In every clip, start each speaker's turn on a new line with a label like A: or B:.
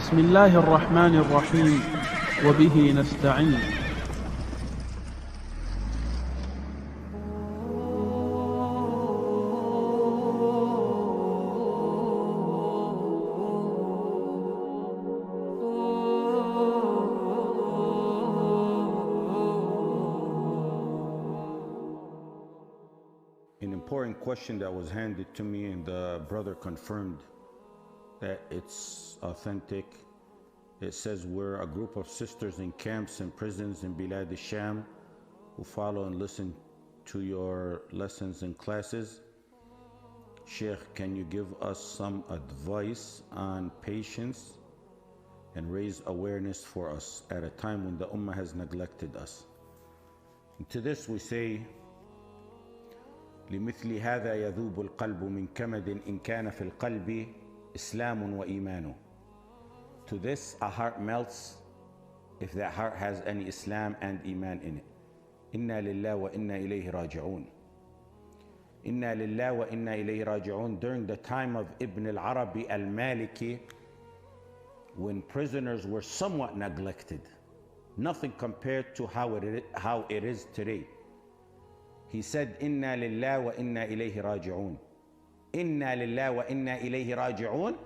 A: بسم الله الرحمن الرحيم وبه نستعين.
B: An important question that was handed to me, and the brother confirmed that it's authentic. It says, we're a group of sisters in camps and prisons in Bilad al-Sham who follow and listen to your lessons and classes. Shaykh, can you give us some advice on patience and raise awareness for us at a time when the Ummah has neglected us? And to this we say, لمثل هذا يذوب القلب من كمد إن كان في القلب إسلام وإيمان. To this a heart melts if that heart has any Islam and Iman in it. إنا لله وإنا إليه راجعون. إنا لله وإنا إليه راجعون. During the time of Ibn al-Arabi al-Maliki, when prisoners were somewhat neglected, nothing compared to how it is today. He said, إنا لله وإنا إليه راجعون. إنا لله وإنا إليه راجعون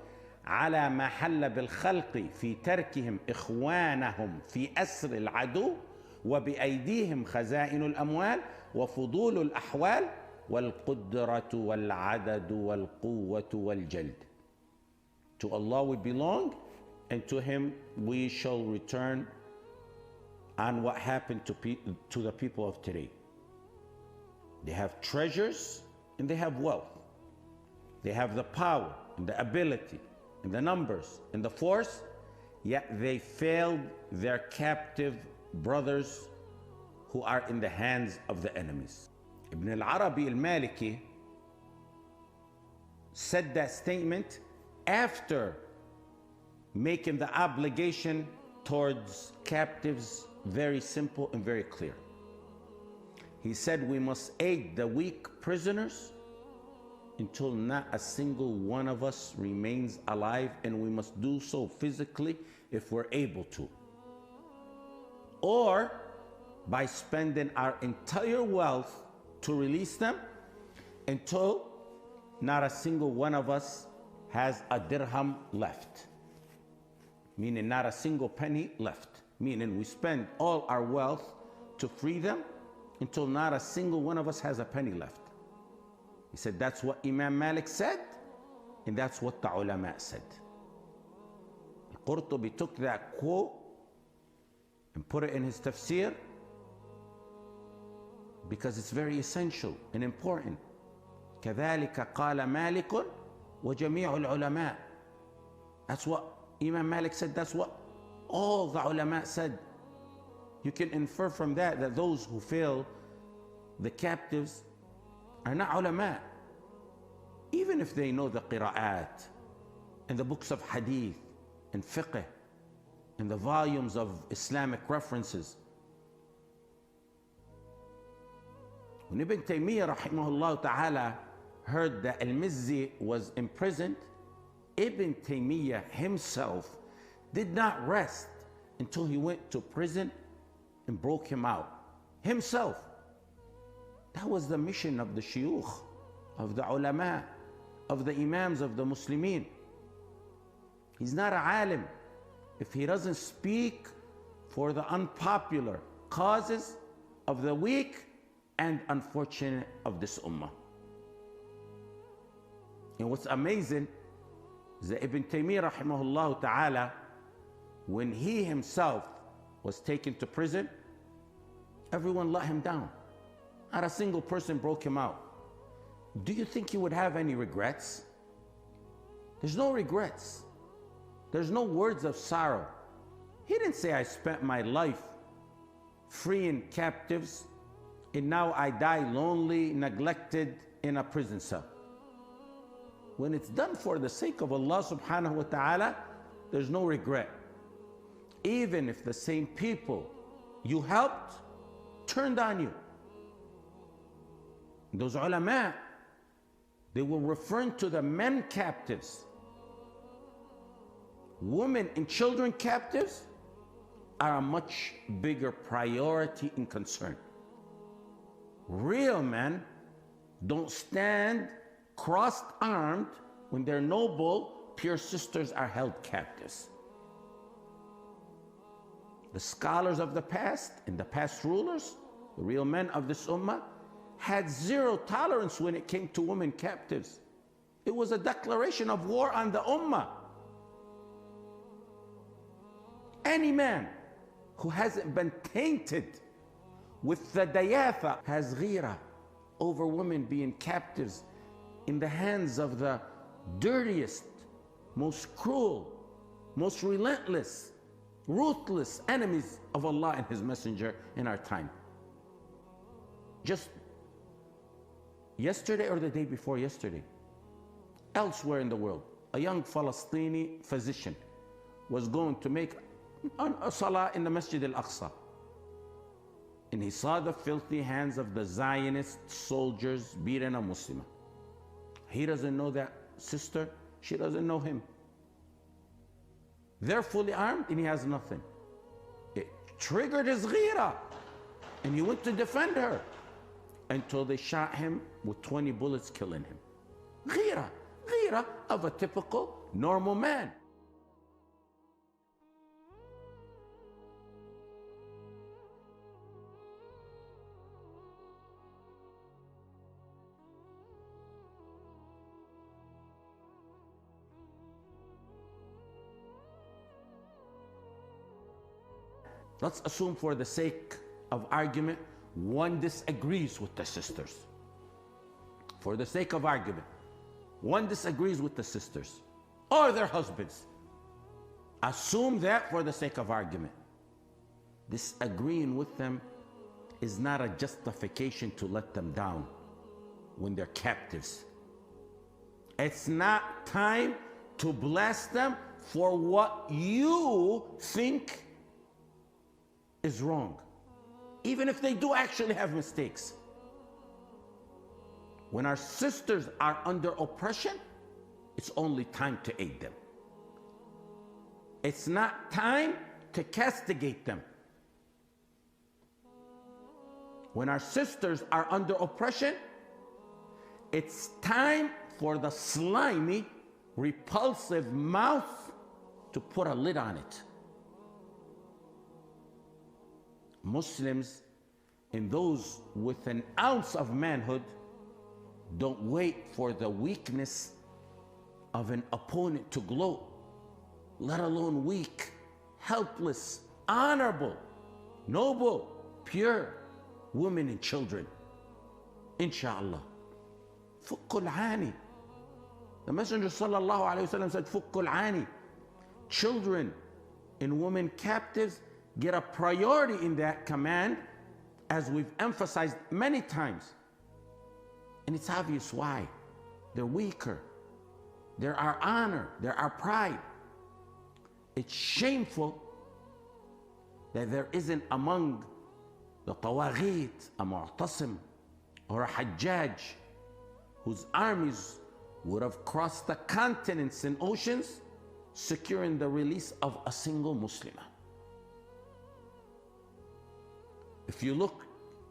B: على ما حل بالخلق في تركهم إخوانهم في أسر العدو وبأيديهم خزائن الأموال وفضول الأحوال والقدرة والعدد والقوة والجلد. To Allah we belong, and to Him we shall return on what happened to the people of today. They have treasures and they have wealth. They have the power and the ability and the numbers and the force, yet they failed their captive brothers who are in the hands of the enemies. Ibn al-Arabi al-Maliki said that statement after making the obligation towards captives very simple and very clear. He said, we must aid the weak prisoners until not a single one of us remains alive, and we must do so physically if we're able to, or by spending our entire wealth to release them until not a single one of us has a dirham left, meaning not a single penny left, meaning we spend all our wealth to free them until not a single one of us has a penny left. He said that's what Imam Malik said, and that's what the ulama said. Al-Qurtubi took that quote and put it in his tafsir because it's very essential and important. كذلك قال مالك وجميع العلماء. That's what Imam Malik said, that's what all the ulama said. You can infer from that those who fail the captives are not ulama, even if they know the qira'at and the books of hadith and fiqh and the volumes of Islamic references. When Ibn Taymiyyah rahimahullah ta'ala heard that Al-Mizzi was imprisoned, Ibn Taymiyyah himself did not rest until he went to prison and broke him out himself. That was the mission of the shuyukh, of the ulama, of the imams of the Muslimin. He's not a alim if he doesn't speak for the unpopular causes of the weak and unfortunate of this ummah. And what's amazing is that Ibn Taymiyyah rahimahullah ta'ala, when he himself was taken to prison, everyone let him down. Not a single person broke him out. Do you think he would have any regrets? There's no regrets. There's no words of sorrow. He didn't say, I spent my life freeing captives and now I die lonely, neglected in a prison cell. When it's done for the sake of Allah subhanahu wa ta'ala, there's no regret. Even if the same people you helped turned on you. Those ulama, they were referring to the men captives women and children captives are a much bigger priority and concern. Real men don't stand crossed-armed when their noble, pure sisters are held captives. The scholars of the past and the past rulers, the real men of this ummah, had zero tolerance when it came to women captives. It was a declaration of war on the ummah. Any man who hasn't been tainted with the dayatha has ghira over women being captives in the hands of the dirtiest, most cruel, most relentless, ruthless enemies of Allah and His Messenger in our time. Just yesterday or the day before yesterday, elsewhere in the world, a young Palestinian physician was going to make a salah in the Masjid al-Aqsa. And he saw the filthy hands of the Zionist soldiers beating a Muslimah. He doesn't know that sister, she doesn't know him. They're fully armed and he has nothing. It triggered his ghira and he went to defend her until they shot him with 20 bullets, killing him. Ghira of a typical normal man. Let's assume for the sake of argument, one disagrees with the sisters. For the sake of argument, one disagrees with the sisters or their husbands. Assume that for the sake of argument. Disagreeing with them is not a justification to let them down when they're captives. It's not time to bless them for what you think is wrong, even if they do actually have mistakes. When our sisters are under oppression, it's only time to aid them. It's not time to castigate them. When our sisters are under oppression, it's time for the slimy, repulsive mouth to put a lid on it. Muslims and those with an ounce of manhood don't wait for the weakness of an opponent to gloat, let alone weak, helpless, honorable, noble, pure women and children. Inshallah. Fukkul ani. The Messenger sallallahu alayhi wa sallam said, Fukkul ani. Children and women captives get a priority in that command, as we've emphasized many times. And it's obvious why. They're weaker. They're our honor. They're our pride. It's shameful that there isn't among the tawaghit a mu'tasim or a hajjaj whose armies would have crossed the continents and oceans securing the release of a single Muslimah. If you look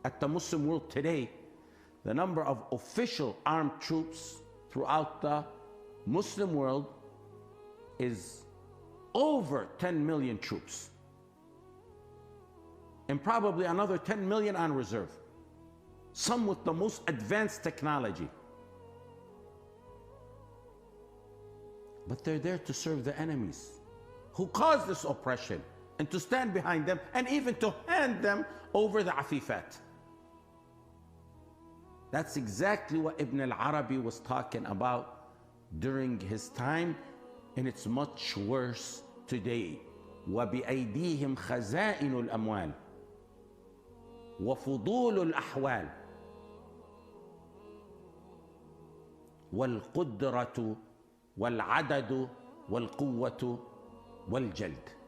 B: at the Muslim world today, the number of official armed troops throughout the Muslim world is over 10 million troops, and probably another 10 million on reserve, some with the most advanced technology. But they're there to serve the enemies who caused this oppression, and to stand behind them, and even to hand them over the afifat. That's exactly what Ibn al-Arabi was talking about during his time, and it's much worse today. وَبِأَيْدِيهِمْ خَزَائِنُ الْأَمْوَالِ وَفُضُولُ الْأَحْوَالِ وَالْقُدْرَةُ وَالْعَدَدُ وَالْقُوَّةُ وَالْجَلْدُ.